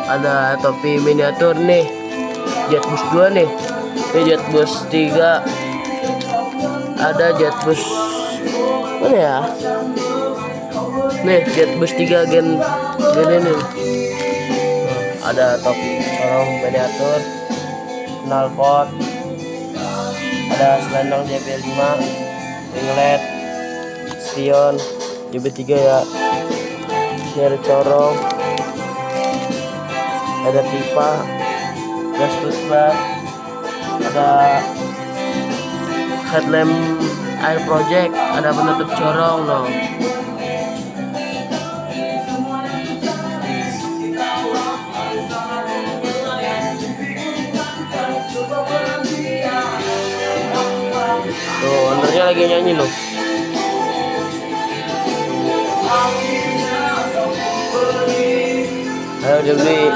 ada topi miniatur nih, Jetbus 2 nih. Ini Jetbus 3, ada Jetbus mana ya, nih Jetbus 3 gen ini nih. Ada topi corong miniatur, knalpot, ada selendang JB5, ring LED, spion JB3 ya. Ini ada corong, ada pipa, ada stutbar, ada headlamp air project, ada penutup corong loh. Tuh, ownernya lagi nyanyi loh. Ayo dibeli.